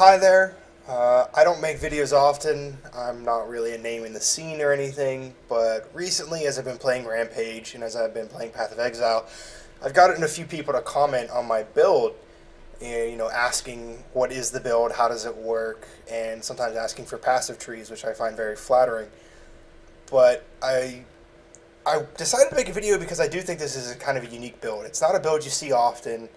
Hi there. I don't make videos often. I'm not really a name in the scene or anything, but recently, as I've been playing Rampage and as I've been playing Path of Exile, I've gotten a few people to comment on my build, asking what is the build, how does it work, and sometimes asking for passive trees, which I find very flattering. But I decided to make a video because I do think this is a kind of a unique build. It's not a build you see often,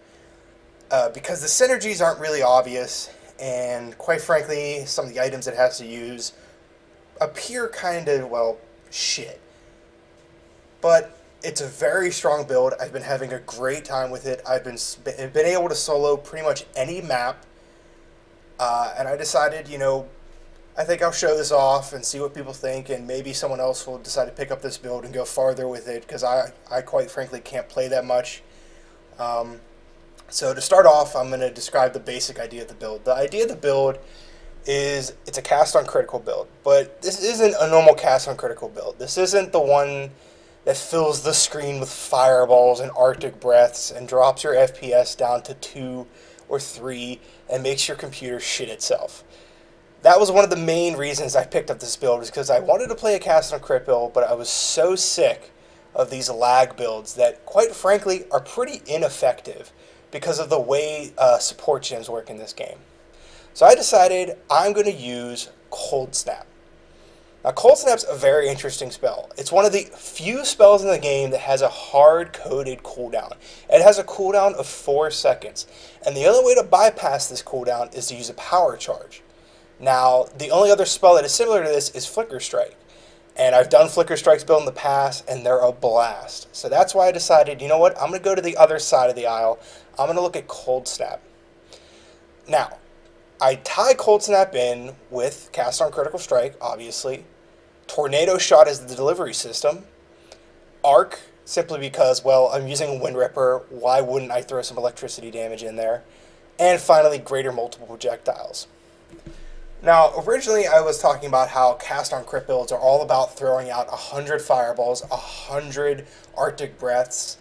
because the synergies aren't really obvious, and quite frankly, some of the items it has to use appear kind of, well, shit. But it's a very strong build. I've been having a great time with it. I've been able to solo pretty much any map, and I decided, I think I'll show this off and see what people think, and maybe someone else will decide to pick up this build and go farther with it, because I quite frankly can't play that much. So to start off, I'm going to describe the basic idea of the build. The idea of the build is it's a cast on critical build, but this isn't a normal cast on critical build. This isn't the one that fills the screen with fireballs and Arctic breaths and drops your FPS down to 2 or 3 and makes your computer shit itself. That was one of the main reasons I picked up this build, is because I wanted to play a cast on crit build, but I was so sick of these lag builds that, quite frankly, are pretty ineffective because of the way support gems work in this game. So I decided I'm going to use Cold Snap. Now, Cold Snap's a very interesting spell. It's one of the few spells in the game that has a hard-coded cooldown. It has a cooldown of 4 seconds, and the only way to bypass this cooldown is to use a power charge. Now, the only other spell that is similar to this is Flicker Strike, and I've done Flicker Strike's build in the past, and they're a blast. So that's why I decided, you know what, I'm going to go to the other side of the aisle. I'm going to look at Cold Snap. Now, I tie Cold Snap in with Cast on Critical Strike, obviously. Tornado Shot is the delivery system. Arc, simply because, well, I'm using a Wind Ripper. Why wouldn't I throw some electricity damage in there? And finally, Greater Multiple Projectiles. Now, originally I was talking about how cast on crit builds are all about throwing out 100 fireballs, 100 Arctic breaths,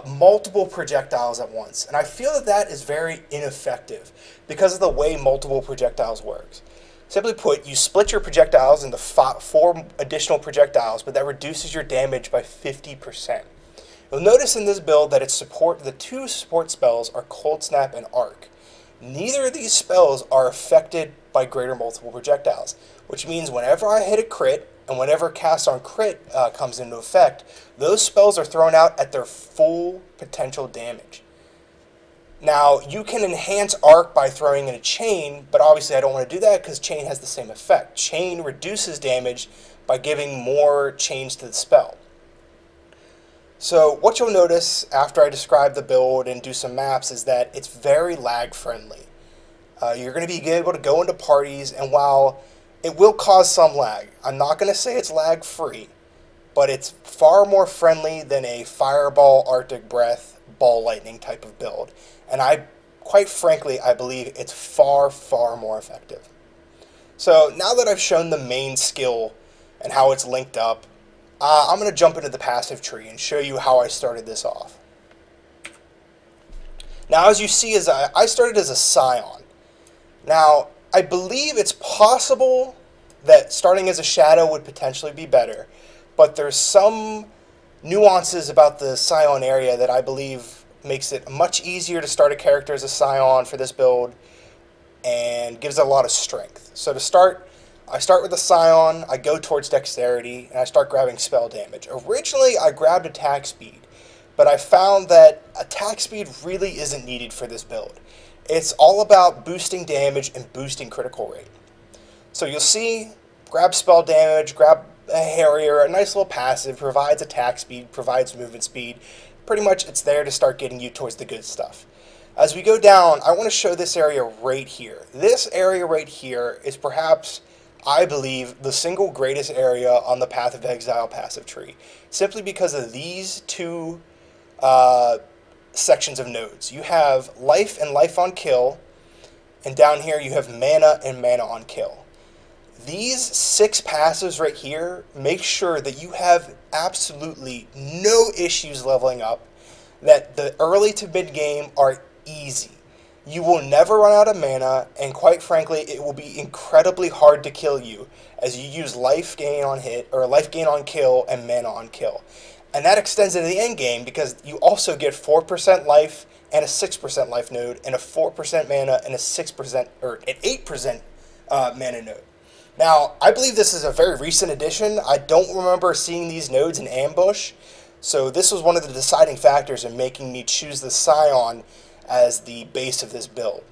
multiple projectiles at once. And I feel that that is very ineffective because of the way multiple projectiles works. Simply put, you split your projectiles into 4 additional projectiles, but that reduces your damage by 50%. You'll notice in this build that the 2 support spells are Cold Snap and Arc. Neither of these spells are affected by greater multiple projectiles, which means whenever I hit a crit and whenever cast on crit comes into effect, those spells are thrown out at their full potential damage. Now, you can enhance Arc by throwing in a Chain, but obviously I don't want to do that because Chain has the same effect. Chain reduces damage by giving more chains to the spell. So what you'll notice after I describe the build and do some maps is that it's very lag friendly. You're going to be able to go into parties, and while it will cause some lag, I'm not going to say it's lag free, but it's far more friendly than a Fireball, Arctic Breath, Ball Lightning type of build. And quite frankly, I believe it's far, far more effective. So now that I've shown the main skill and how it's linked up, I'm going to jump into the passive tree and show you how I started this off. Now, as you see, I started as a Scion. Now, I believe it's possible that starting as a Shadow would potentially be better, but there's some nuances about the Scion area that I believe makes it much easier to start a character as a Scion for this build and gives it a lot of strength. So to start, I start with a Scion, I go towards Dexterity, and I start grabbing spell damage. Originally, I grabbed attack speed, but I found that attack speed really isn't needed for this build. It's all about boosting damage and boosting critical rate. So you'll see, grab spell damage, grab a Harrier, a nice little passive, provides attack speed, provides movement speed. Pretty much it's there to start getting you towards the good stuff. As we go down, I want to show this area right here. This area right here is perhaps, I believe, the single greatest area on the Path of Exile passive tree, simply because of these 2 sections of nodes. You have life and life on kill, and down here you have mana and mana on kill. These 6 passives right here make sure that you have absolutely no issues leveling up, that the early to mid game are easy. You will never run out of mana, and quite frankly, it will be incredibly hard to kill you as you use life gain on hit, or life gain on kill, and mana on kill. And that extends into the end game because you also get 4% life and a 6% life node, and a 4% mana and a 6% or an 8% mana node. Now, I believe this is a very recent addition. I don't remember seeing these nodes in Ambush, so this was one of the deciding factors in making me choose the Scion as the base of this build.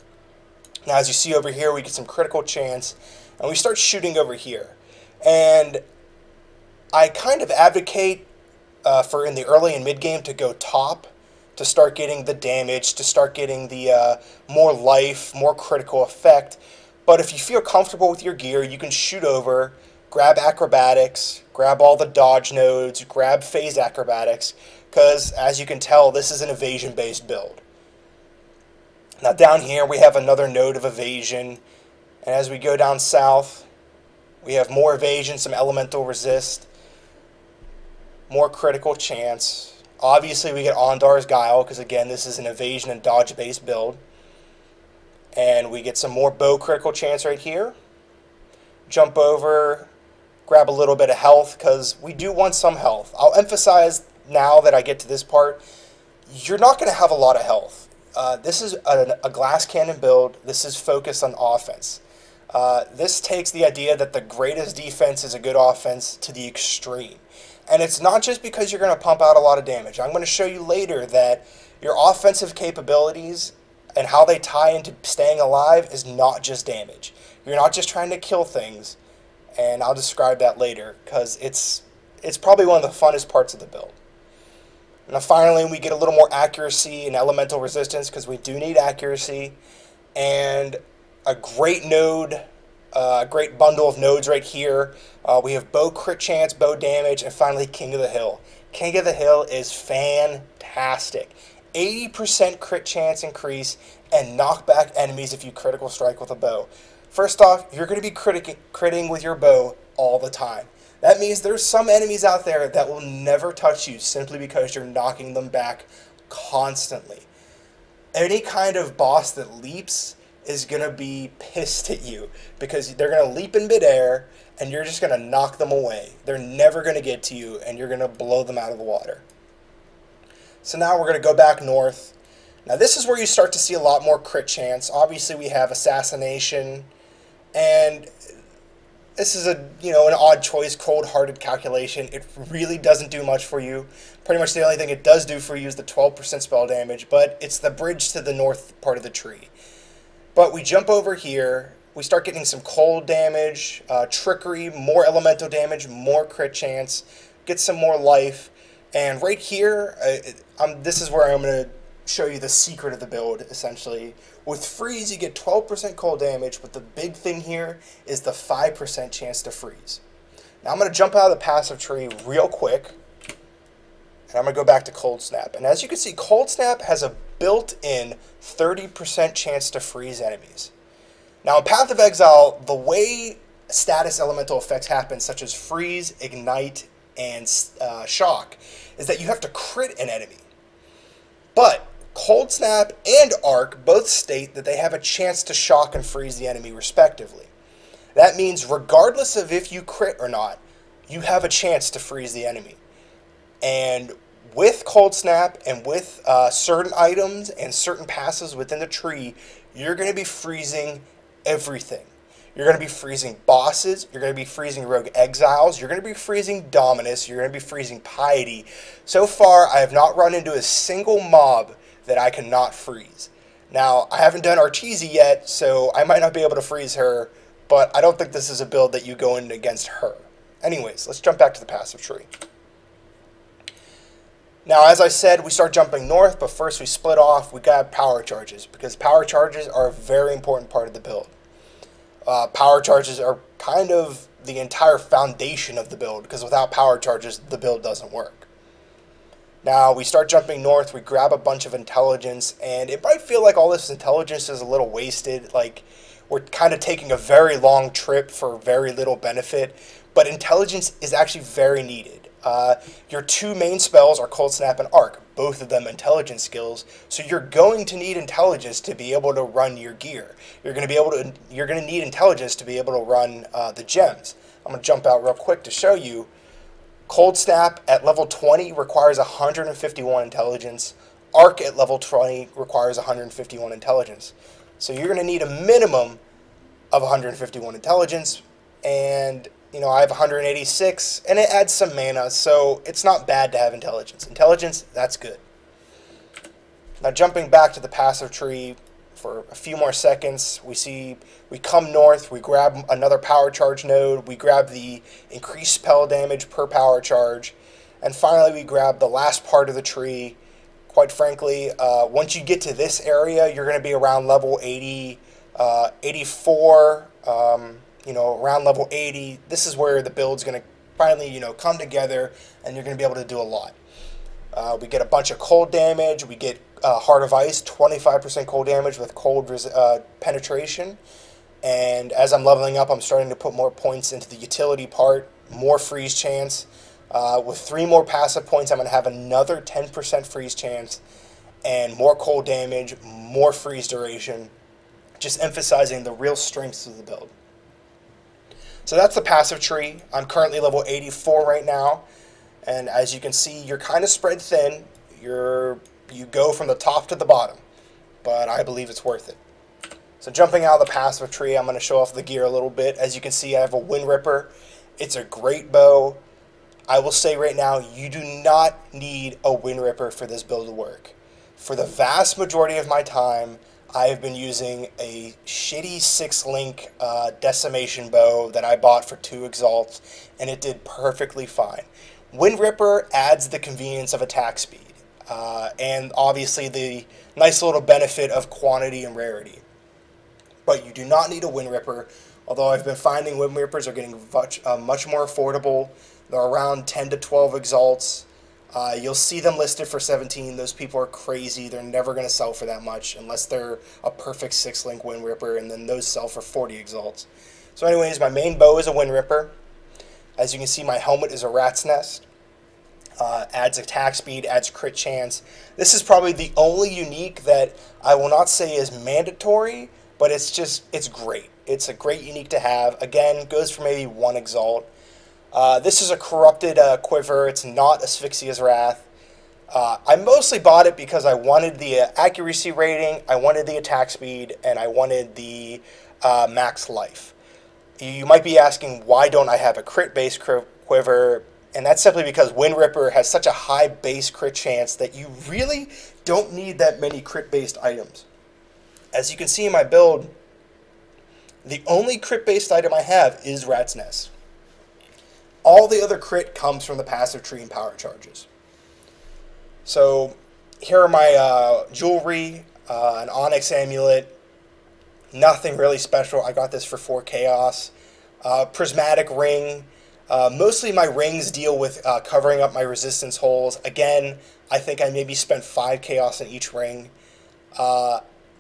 Now, as you see over here, we get some critical chance, and we start shooting over here. And I kind of advocate for in the early and mid game to go top, to start getting the damage, to start getting the more life, more critical effect. But if you feel comfortable with your gear, you can shoot over, grab acrobatics, grab all the dodge nodes, grab phase acrobatics, because as you can tell, this is an evasion-based build. Now down here we have another node of evasion, and as we go down south, we have more evasion, some elemental resist, more critical chance. Obviously we get Ondar's Guile, because again this is an evasion and dodge based build. And we get some more bow critical chance right here. Jump over, grab a little bit of health, because we do want some health. I'll emphasize now that I get to this part, you're not going to have a lot of health. This is a glass cannon build. This is focused on offense. This takes the idea that the greatest defense is a good offense to the extreme. And it's not just because you're going to pump out a lot of damage. I'm going to show you later that your offensive capabilities and how they tie into staying alive is not just damage. You're not just trying to kill things, and I'll describe that later, because it's probably one of the funnest parts of the build. Now finally, we get a little more accuracy and elemental resistance, because we do need accuracy, and a great node, a great bundle of nodes right here. We have bow crit chance, bow damage, and finally King of the Hill. King of the Hill is fantastic. 80% crit chance increase, and knock back enemies if you critical strike with a bow. First off, you're going to be critting with your bow all the time. That means there's some enemies out there that will never touch you simply because you're knocking them back constantly. Any kind of boss that leaps is going to be pissed at you because they're going to leap in midair and you're just going to knock them away. They're never going to get to you and you're going to blow them out of the water. So now we're going to go back north. Now this is where you start to see a lot more crit chance. Obviously we have assassination, and this is an odd choice, cold-hearted calculation. It really doesn't do much for you. Pretty much the only thing it does do for you is the 12% spell damage, but it's the bridge to the north part of the tree. But we jump over here, we start getting some cold damage, trickery, more elemental damage, more crit chance, get some more life. And right here, this is where I'm going to show you the secret of the build, essentially. With freeze, you get 12% cold damage, but the big thing here is the 5% chance to freeze. Now I'm going to jump out of the passive tree real quick, and I'm going to go back to Cold Snap. And as you can see, Cold Snap has a built-in 30% chance to freeze enemies. Now in Path of Exile, the way status elemental effects happen, such as freeze, ignite, and shock, is that you have to crit an enemy. But Cold Snap and Arc both state that they have a chance to shock and freeze the enemy respectively. That means regardless of if you crit or not, you have a chance to freeze the enemy. And with Cold Snap and with certain items and certain passes within the tree, you're going to be freezing everything. You're going to be freezing bosses, you're going to be freezing rogue exiles, you're going to be freezing Dominus, you're going to be freezing Piety. So far, I have not run into a single mob that I cannot freeze. Now, I haven't done Arteezy yet, so I might not be able to freeze her, but I don't think this is a build that you go in against her. Anyways, let's jump back to the passive tree. Now, as I said, we start jumping north, but first we split off, we got power charges, because power charges are a very important part of the build. Power charges are kind of the entire foundation of the build, because without power charges, the build doesn't work. Now, we start jumping north, we grab a bunch of intelligence, and it might feel like all this intelligence is a little wasted, like we're kind of taking a very long trip for very little benefit, but intelligence is actually very needed. Your two main spells are Cold Snap and Arc, both of them intelligence skills. So you're going to need intelligence to be able to run your gear. You're going to need intelligence to be able to run the gems. I'm going to jump out real quick to show you. Cold Snap at level 20 requires 151 intelligence. Arc at level 20 requires 151 intelligence. So you're going to need a minimum of 151 intelligence, and I have 186, and it adds some mana, so it's not bad to have intelligence. Intelligence, that's good. Now jumping back to the passive tree for a few more seconds, we come north, we grab another power charge node, we grab the increased spell damage per power charge, and finally we grab the last part of the tree. Quite frankly, once you get to this area, you're going to be around level 80, 84, around level 80. This is where the build's going to finally, come together, and you're going to be able to do a lot. We get a bunch of cold damage. We get Heart of Ice, 25% cold damage with cold penetration. And as I'm leveling up, I'm starting to put more points into the utility part, more freeze chance. With 3 more passive points, I'm going to have another 10% freeze chance and more cold damage, more freeze duration, just emphasizing the real strengths of the build. So that's the passive tree. I'm currently level 84 right now, and as you can see, you're kind of spread thin. You go from the top to the bottom, but I believe it's worth it. So jumping out of the passive tree, I'm going to show off the gear a little bit. As you can see, I have a Wind Ripper. It's a great bow. I will say right now, you do not need a Wind Ripper for this build to work. For the vast majority of my time, I have been using a shitty 6-link decimation bow that I bought for 2 exalts, and it did perfectly fine. Wind Ripper adds the convenience of attack speed, and obviously the nice little benefit of quantity and rarity. But you do not need a Wind Ripper, although I've been finding Wind Rippers are getting much more affordable. They're around 10 to 12 exalts. You'll see them listed for 17. Those people are crazy. They're never going to sell for that much unless they're a perfect 6-link Wind Ripper, and then those sell for 40 exalts. So anyways, my main bow is a Wind Ripper. As you can see, my helmet is a Rat's Nest. Adds attack speed, adds crit chance. This is probably the only unique that I will not say is mandatory, but it's great. It's a great unique to have. Again, goes for maybe 1 exalt. This is a corrupted quiver. It's not Asphyxia's Wrath. I mostly bought it because I wanted the accuracy rating, I wanted the attack speed, and I wanted the max life. You might be asking, why don't I have a crit-based quiver? And that's simply because Wind Ripper has such a high base crit chance that you really don't need that many crit-based items. As you can see in my build, the only crit-based item I have is Rat's Nest. All the other crit comes from the passive tree and power charges. So here are my jewelry, an Onyx amulet, nothing really special. I got this for 4 chaos. Prismatic ring. Mostly my rings deal with covering up my resistance holes. Again, I think I maybe spent 5 chaos in each ring.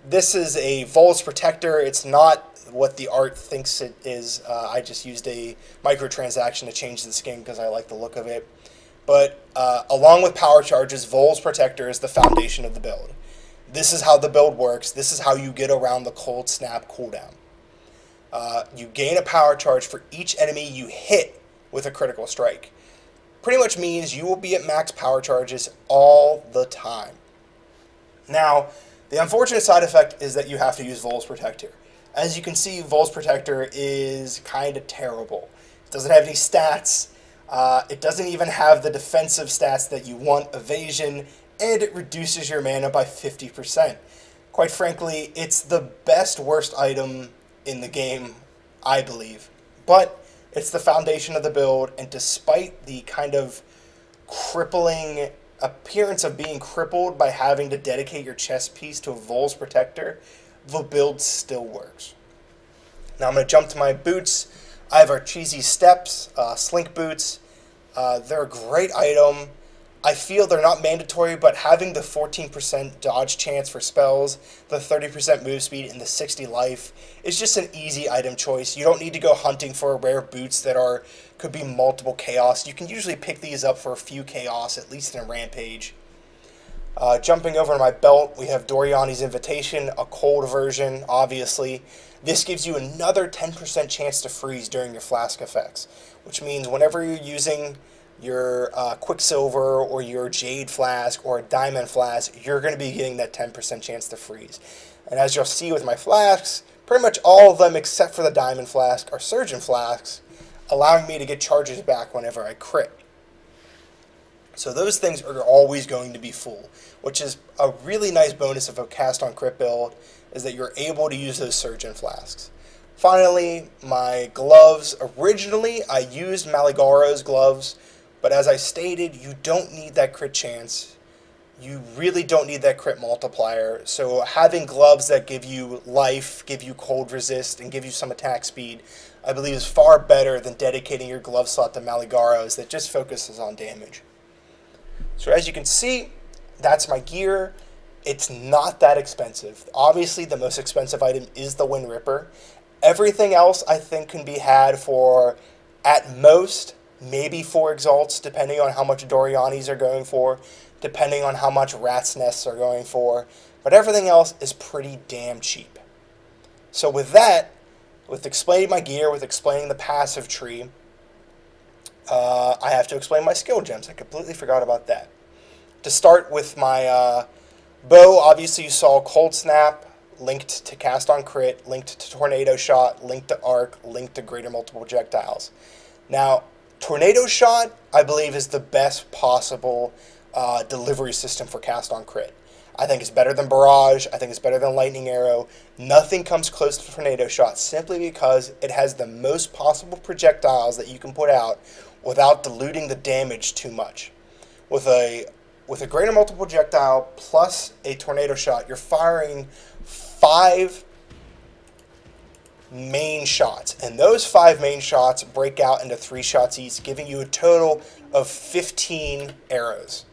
This is a Vol's Protector. It's not what the art thinks it is. I just used a microtransaction to change the skin because I like the look of it. But along with power charges, Vol's Protector is the foundation of the build. This is how the build works. This is how you get around the Cold Snap cooldown. You gain a power charge for each enemy you hit with a critical strike. Pretty much means you will be at max power charges all the time. Now, the unfortunate side effect is that you have to use Vol's Protector. As you can see, Vol's Protector is kind of terrible. It doesn't have any stats. It doesn't even have the defensive stats that you want, evasion, and it reduces your mana by 50%. Quite frankly, it's the worst item in the game, I believe. But it's the foundation of the build, and despite the kind of crippling appearance of being crippled by having to dedicate your chest piece to a Vol's Protector, the build still works. Now I'm going to jump to my boots. I have our cheesy Steps, Slink boots. They're a great item. I feel they're not mandatory, but having the 14% dodge chance for spells, the 30% move speed, and the 60 life is just an easy item choice. You don't need to go hunting for rare boots that could be multiple chaos. You can usually pick these up for a few chaos, at least in a rampage. Jumping over to my belt, we have Doriani's Invitation, a cold version, obviously. This gives you another 10% chance to freeze during your flask effects, which means whenever you're using your Quicksilver or your Jade Flask or a Diamond Flask, you're going to be getting that 10% chance to freeze. And as you'll see with my flasks, pretty much all of them except for the Diamond Flask are Surgeon Flasks, allowing me to get charges back whenever I crit. So those things are always going to be full, which is a really nice bonus of a cast on crit build, is that you're able to use those Surgeon Flasks. Finally, my gloves. Originally, I used Maligaro's gloves, but as I stated, you don't need that crit chance. You really don't need that crit multiplier. So having gloves that give you life, give you cold resist, and give you some attack speed, I believe is far better than dedicating your glove slot to Maligaro's that just focuses on damage. So as you can see, that's my gear. It's not that expensive. Obviously, the most expensive item is the Wind Ripper. Everything else I think can be had for, at most, maybe 4 exalts, depending on how much Doriani's are going for, depending on how much Rat's Nests are going for. But everything else is pretty damn cheap. So with that, with explaining my gear, with explaining the passive tree, I have to explain my skill gems. I completely forgot about that. To start with my bow, obviously you saw Cold Snap, linked to Cast on Crit, linked to Tornado Shot, linked to Arc, linked to Greater Multiple Projectiles. Now, Tornado Shot, I believe, is the best possible delivery system for Cast on Crit. I think it's better than Barrage. I think it's better than Lightning Arrow. Nothing comes close to Tornado Shot simply because it has the most possible projectiles that you can put out without diluting the damage too much. With a Greater Multiple Projectile plus a Tornado Shot, you're firing 5 main shots, and those 5 main shots break out into 3 shots each, giving you a total of 15 arrows.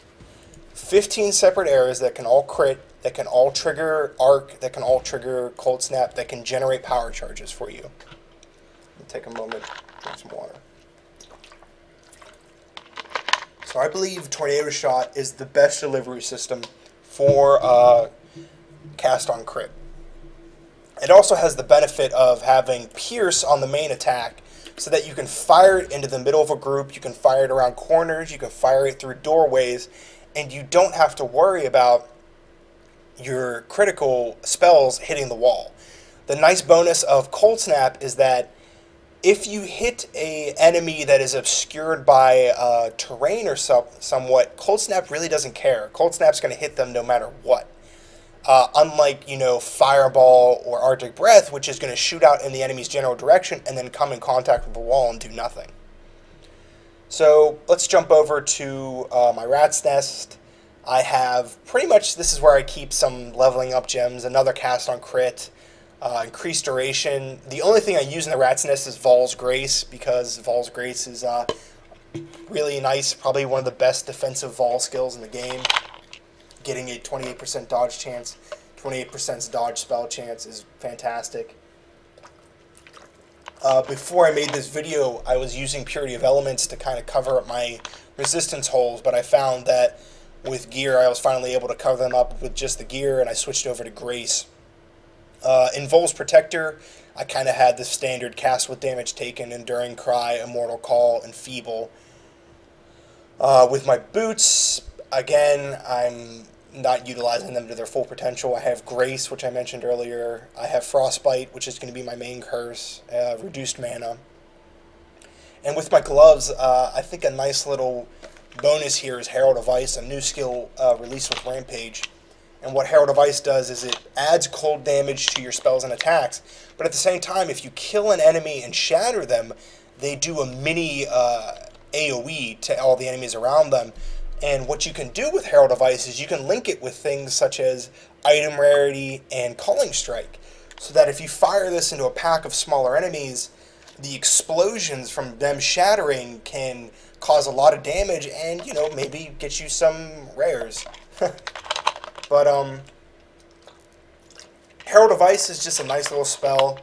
15 separate arrows that can all crit, that can all trigger Arc, that can all trigger Cold Snap, that can generate power charges for you. Let me take a moment, drink some water. So I believe Tornado Shot is the best delivery system for Cast on Crit. It also has the benefit of having Pierce on the main attack so that you can fire it into the middle of a group, you can fire it around corners, you can fire it through doorways, and you don't have to worry about your critical spells hitting the wall. The nice bonus of Cold Snap is that if you hit an enemy that is obscured by terrain or somewhat, Cold Snap really doesn't care. Cold Snap's going to hit them no matter what. Unlike, Fireball or Arctic Breath, which is going to shoot out in the enemy's general direction and then come in contact with the wall and do nothing. So let's jump over to my Rat's Nest. I have pretty much, this is where I keep some leveling up gems, another Cast on Crit, increased duration. The only thing I use in the Rat's Nest is Vol's Grace, because Vol's Grace is really nice, probably one of the best defensive Vol skills in the game. Getting a 28% dodge chance, 28% dodge spell chance is fantastic. Before I made this video, I was using Purity of Elements to kind of cover up my resistance holes, but I found that with gear, I was finally able to cover them up with just the gear, and I switched over to Grace. In Vol's Protector, I kind of had the standard Cast with Damage Taken, Enduring Cry, Immortal Call, and Feeble. With my boots, again, I'm not utilizing them to their full potential. I have Grace, which I mentioned earlier. I have Frostbite, which is going to be my main curse, reduced mana. And with my gloves, I think a nice little bonus here is Herald of Ice, a new skill released with Rampage. And what Herald of Ice does is it adds cold damage to your spells and attacks, but at the same time, if you kill an enemy and shatter them, they do a mini AoE to all the enemies around them. And what you can do with Herald of Ice is you can link it with things such as Item Rarity and Culling Strike, so that if you fire this into a pack of smaller enemies, the explosions from them shattering can cause a lot of damage and, you know, maybe get you some rares. But Herald of Ice is just a nice little spell.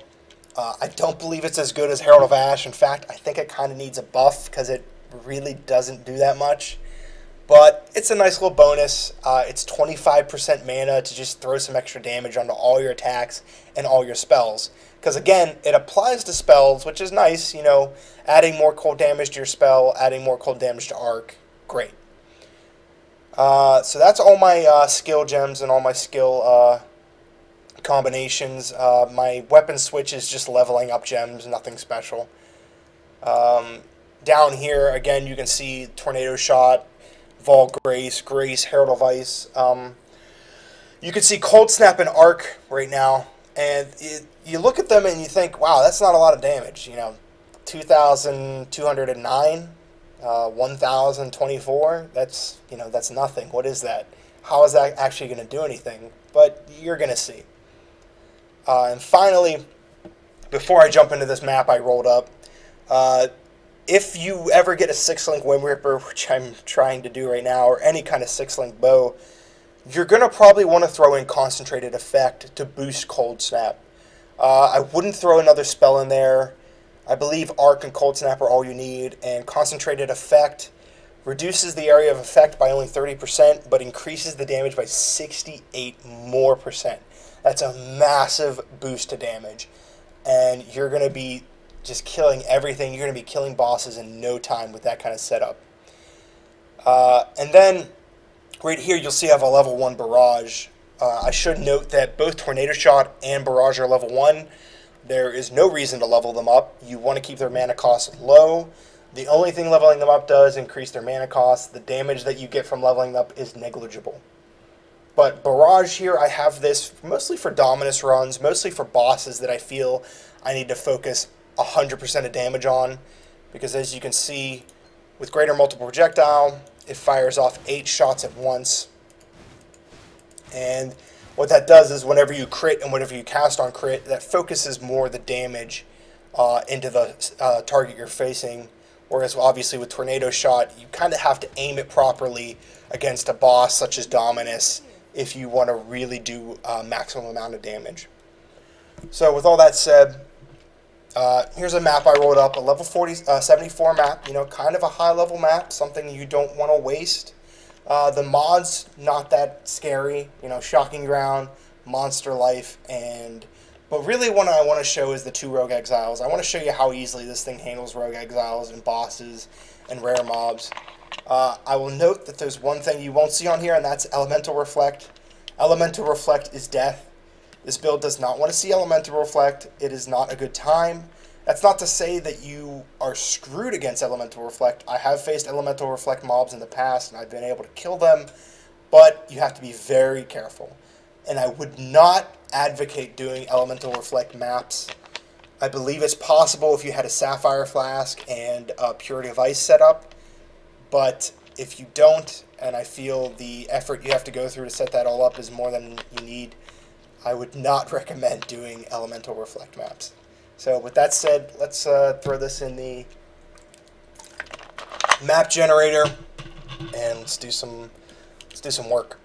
I don't believe it's as good as Herald of Ash. In fact, I think it kind of needs a buff because it really doesn't do that much. But it's a nice little bonus. It's 25% mana to just throw some extra damage onto all your attacks and all your spells. Because again, it applies to spells, which is nice. You know, adding more cold damage to your spell, adding more cold damage to arc. Great. So that's all my skill gems and all my skill combinations. My weapon switch is just leveling up gems, nothing special. Down here, again, you can see Tornado Shot, Vol Grace, Herald of Ice. You can see Cold Snap and Arc right now, and you look at them and you think, wow, that's not a lot of damage. You know, 2,209, 1,024. That's, you know, that's nothing. What is that? How is that actually going to do anything? But you're going to see. And finally, before I jump into this map I rolled up, if you ever get a 6-link Wind Ripper, which I'm trying to do right now, or any kind of 6-link bow, you're going to probably want to throw in Concentrated Effect to boost Cold Snap. I wouldn't throw another spell in there. I believe Arc and Cold Snap are all you need, and Concentrated Effect reduces the area of effect by only 30%, but increases the damage by 68% more. That's a massive boost to damage, and you're going to be just killing everything. You're going to be killing bosses in no time with that kind of setup. And then right here you'll see I have a level 1 Barrage. I should note that both Tornado Shot and Barrage are level 1. There is no reason to level them up. You want to keep their mana cost low. The only thing leveling them up does increase their mana cost. The damage that you get from leveling them up is negligible. But Barrage here, I have this mostly for Dominus runs, mostly for bosses that I feel I need to focus 100% of damage on. Because as you can see, with Greater Multiple Projectile, it fires off 8 shots at once. And what that does is whenever you crit and whenever you cast on crit, that focuses more the damage into the target you're facing. Whereas obviously with Tornado Shot, you kind of have to aim it properly against a boss such as Dominus if you want to really do maximum amount of damage. So with all that said, here's a map I rolled up, a level 74 map, you know, kind of a high level map, something you don't want to waste. The mods, not that scary, you know, Shocking Ground, Monster Life, but really what I want to show is the 2 Rogue Exiles. I want to show you how easily this thing handles Rogue Exiles and bosses and rare mobs. I will note that there's one thing you won't see on here, and that's Elemental Reflect. Elemental Reflect is death. This build does not want to see Elemental Reflect. It is not a good time. That's not to say that you are screwed against Elemental Reflect. I have faced Elemental Reflect mobs in the past, and I've been able to kill them, but you have to be very careful. And I would not advocate doing Elemental Reflect maps. I believe it's possible if you had a Sapphire Flask and a Purity of Ice set up, but if you don't, and I feel the effort you have to go through to set that all up is more than you need, I would not recommend doing Elemental Reflect maps. So with that said, let's throw this in the map generator and let's do some work.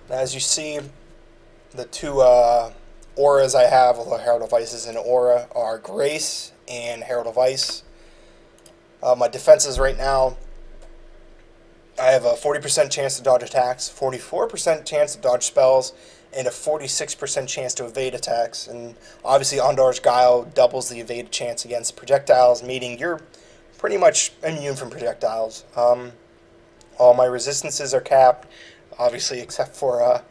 Now, as you see, the 2 auras I have, although Herald of Ice is an aura, are Grace and Herald of Ice. My defenses right now, I have a 40% chance to dodge attacks, 44% chance to dodge spells, and a 46% chance to evade attacks. And obviously Ondar's Guile doubles the evade chance against projectiles, meaning you're pretty much immune from projectiles. All my resistances are capped, obviously except for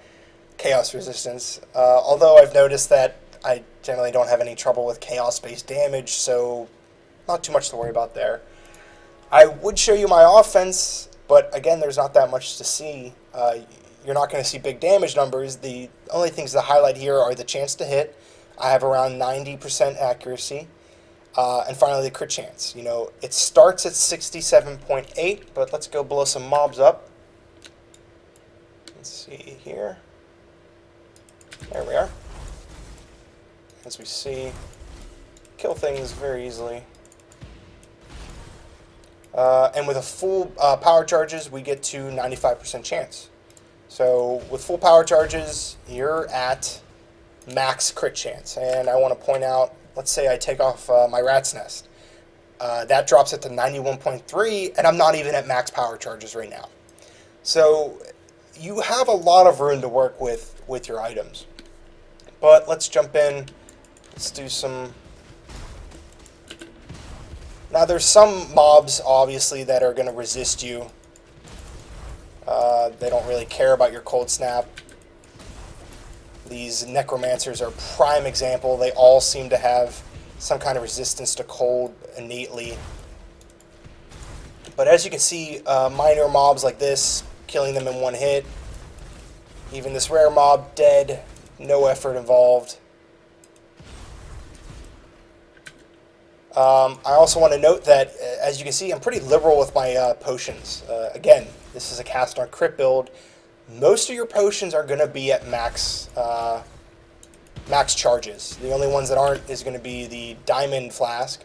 Chaos resistance. Although I've noticed that I generally don't have any trouble with Chaos-based damage, so not too much to worry about there. I would show you my offense, but again, there's not that much to see. You're not going to see big damage numbers. The only things to highlight here are the chance to hit. I have around 90% accuracy. And finally, the crit chance. You know, it starts at 67.8, but let's go blow some mobs up. Let's see here. There we are. as we see. Kill things very easily. And with a full power charges, we get to 95% chance. So with full power charges, you're at max crit chance. And I want to point out, let's say I take off my rat's nest. That drops it to 91.3, and I'm not even at max power charges right now. So you have a lot of room to work with your items. But let's jump in. Let's do some... Now there's some mobs, obviously, that are going to resist you. They don't really care about your cold snap. These necromancers are a prime example. They all seem to have some kind of resistance to cold innately. But as you can see, minor mobs like this, killing them in one hit. Even this rare mob, dead. No effort involved. I also want to note that, as you can see, I'm pretty liberal with my potions. Again, this is a cast on crit build. Most of your potions are going to be at max charges. The only ones that aren't is going to be the diamond flask.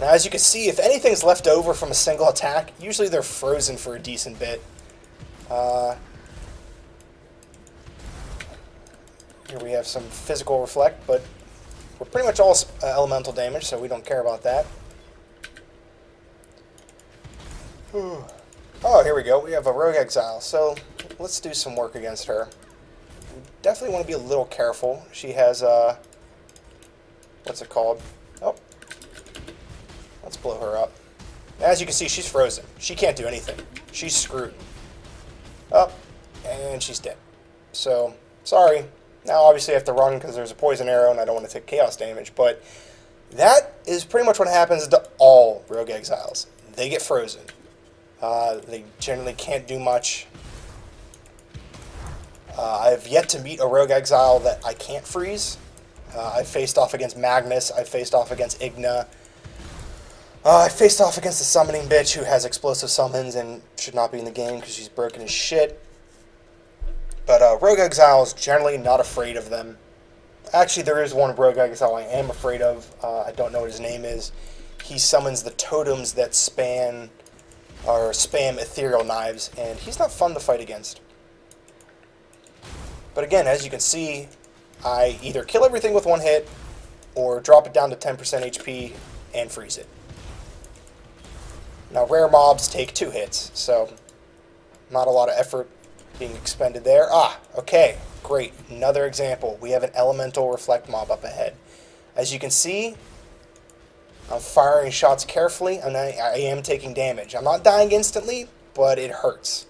Now, as you can see, if anything's left over from a single attack, usually they're frozen for a decent bit. Here we have some physical reflect, but we're pretty much all elemental damage, so we don't care about that. Oh, here we go. We have a Rogue Exile, so let's do some work against her. We definitely want to be a little careful. She has, what's it called? Oh, let's blow her up. As you can see, she's frozen. She can't do anything. She's screwed. Oh, and she's dead. So, sorry. Now, obviously, I have to run because there's a poison arrow and I don't want to take chaos damage, but that is pretty much what happens to all Rogue Exiles. They get frozen. They generally can't do much. I've yet to meet a Rogue Exile that I can't freeze. I've faced off against Magnus. I've faced off against Igna. I faced off against the summoning bitch who has explosive summons and should not be in the game because she's broken as shit. But Rogue Exile is generally not afraid of them. Actually, there is one Rogue Exile I am afraid of. I don't know what his name is. He summons the totems that spam ethereal knives, and he's not fun to fight against. But again, as you can see, I either kill everything with one hit, or drop it down to 10% HP and freeze it. Now, rare mobs take 2 hits, so not a lot of effort being expended there. Ah, okay, great. Another example. We have an elemental reflect mob up ahead. As you can see, I'm firing shots carefully, and I am taking damage. I'm not dying instantly, but it hurts.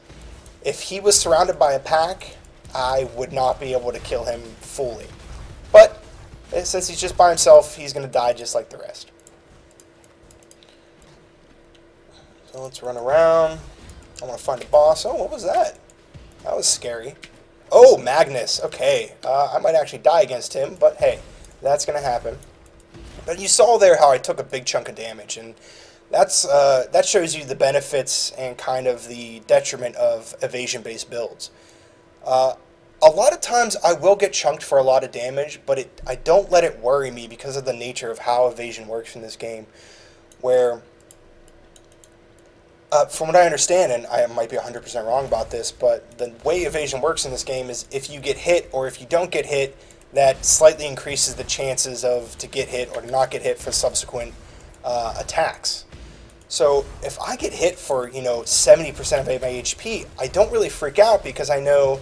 If he was surrounded by a pack, I would not be able to kill him fully. But since he's just by himself, he's going to die just like the rest. So let's run around. I want to find a boss. Oh, what was that? That was scary. Oh, Magnus. Okay. I might actually die against him, but hey, that's going to happen. But you saw there how I took a big chunk of damage, and that shows you the benefits and kind of the detriment of evasion-based builds. A lot of times I will get chunked for a lot of damage, but I don't let it worry me because of the nature of how evasion works in this game, where... from what I understand, and I might be 100% wrong about this, but the way evasion works in this game is if you get hit or if you don't get hit, that slightly increases the chances to get hit or to not get hit for subsequent attacks. So if I get hit for, 70% of my HP, I don't really freak out because I know,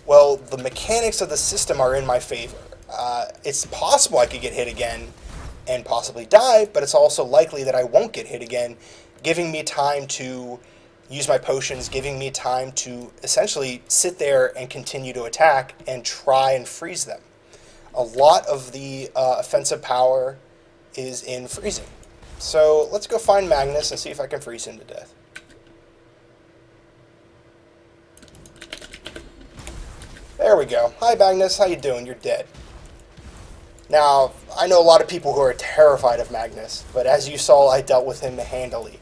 well, the mechanics of the system are in my favor. It's possible I could get hit again and possibly die, but it's also likely that I won't get hit again, giving me time to use my potions, giving me time to essentially sit there and continue to attack and try and freeze them. A lot of the offensive power is in freezing. So let's go find Magnus and see if I can freeze him to death. There we go. Hi Magnus, how you doing? You're dead. Now, I know a lot of people who are terrified of Magnus, but as you saw, I dealt with him handily.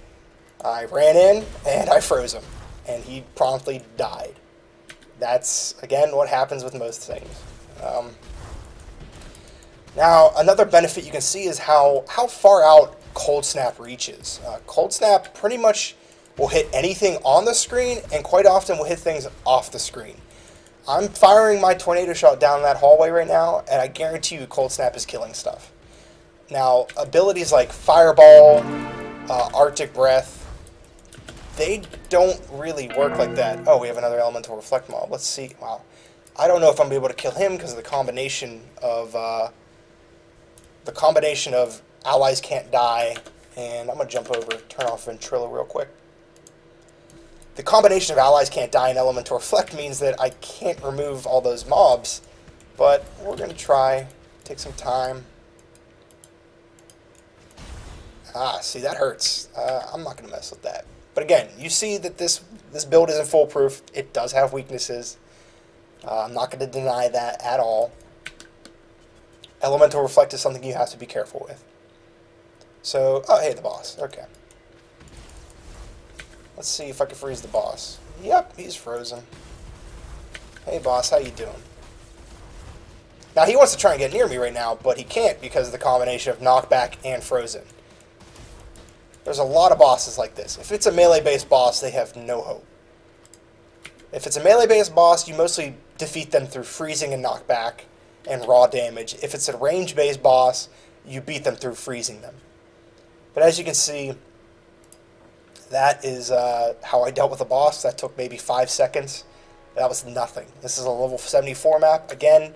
I ran in, and I froze him, and he promptly died. That's, again, what happens with most things. Now, another benefit you can see is how far out Cold Snap reaches. Cold Snap pretty much will hit anything on the screen, and quite often will hit things off the screen. I'm firing my tornado shot down that hallway right now, and I guarantee you Cold Snap is killing stuff. Now, abilities like Fireball, Arctic Breath, they don't really work like that. Oh, we have another Elemental Reflect mob. Let's see. Wow. I don't know if I'm going to be able to kill him because of the combination of allies can't die, and I'm going to jump over, turn off Ventrilo real quick. The combination of allies can't die and Elemental Reflect means that I can't remove all those mobs, but we're going to try. Take some time. Ah, see, that hurts. I'm not going to mess with that. But again, you see that this build isn't foolproof. It does have weaknesses. I'm not going to deny that at all. Elemental Reflect is something you have to be careful with. So, oh, hey, the boss. Okay. Let's see if I can freeze the boss. Yep, he's frozen. Hey, boss, how you doing? Now, he wants to try and get near me right now, but he can't because of the combination of knockback and frozen. There's a lot of bosses like this. If it's a melee-based boss, they have no hope. If it's a melee-based boss, you mostly defeat them through freezing and knockback and raw damage. If it's a range-based boss, you beat them through freezing them. But as you can see, that is how I dealt with the boss. That took maybe 5 seconds. That was nothing. This is a level 74 map. Again,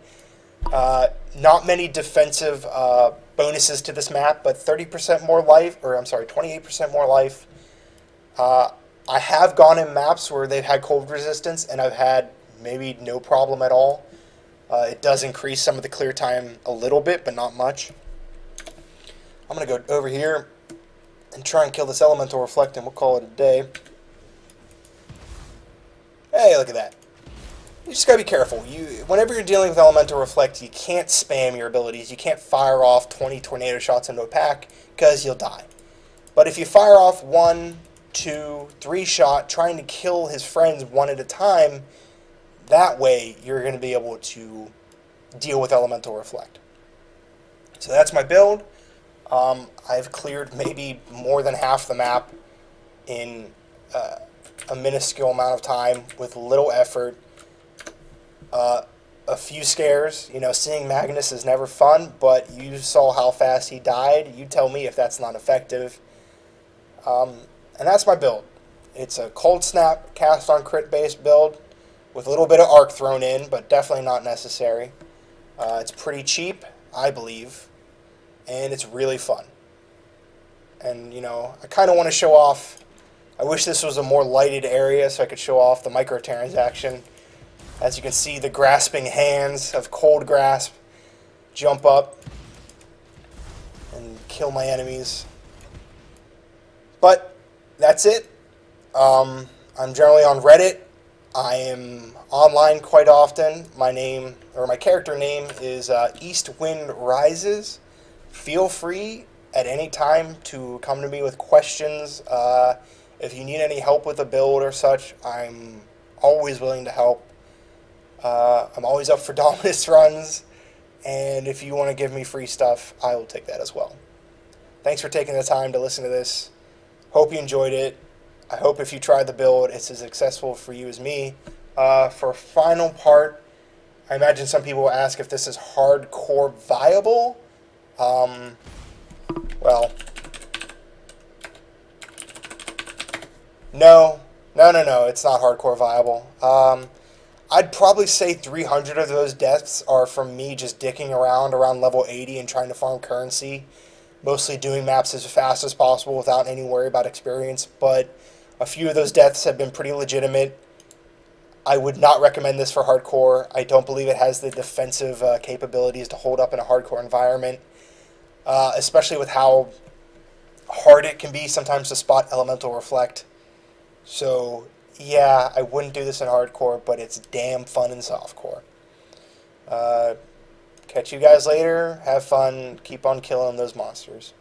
not many defensive bonuses to this map, but 30% more life, or I'm sorry, 28% more life. I have gone in maps where they've had cold resistance, and I've had maybe no problem at all. It does increase some of the clear time a little bit, but not much. I'm going to go over here and try and kill this Elemental Reflect, and we'll call it a day. Hey, look at that. You just gotta be careful. Whenever you're dealing with Elemental Reflect, you can't spam your abilities. You can't fire off 20 tornado shots into a pack, because you'll die. But if you fire off 1, 2, 3 shot, trying to kill his friends one at a time, that way you're going to be able to deal with Elemental Reflect. So that's my build. I've cleared maybe more than half the map in a minuscule amount of time with little effort. A few scares. You know, seeing Magnus is never fun, but you saw how fast he died. You tell me if that's not effective. And that's my build. It's a Cold Snap cast on crit based build with a little bit of arc thrown in, but definitely not necessary. It's pretty cheap, I believe, and it's really fun. And, you know, I kind of want to show off. I wish this was a more lighted area so I could show off the microtransaction. As you can see, the grasping hands of Cold Grasp jump up and kill my enemies. But that's it. I'm generally on Reddit. I am online quite often. My name, or my character name, is East Wind Rises. Feel free at any time to come to me with questions. If you need any help with a build or such, I'm always willing to help. I'm always up for Dominus runs, and if you want to give me free stuff, I will take that as well. Thanks for taking the time to listen to this. Hope you enjoyed it. I hope if you tried the build, it's as successful for you as me. For final part, I imagine some people will ask if this is hardcore viable. Well, no, it's not hardcore viable. I'd probably say 300 of those deaths are from me just dicking around level 80 and trying to farm currency, mostly doing maps as fast as possible without any worry about experience, but a few of those deaths have been pretty legitimate. I would not recommend this for hardcore. I don't believe it has the defensive capabilities to hold up in a hardcore environment, especially with how hard it can be sometimes to spot Elemental Reflect. So yeah, I wouldn't do this in hardcore, but it's damn fun in softcore. Catch you guys later. Have fun. Keep on killing those monsters.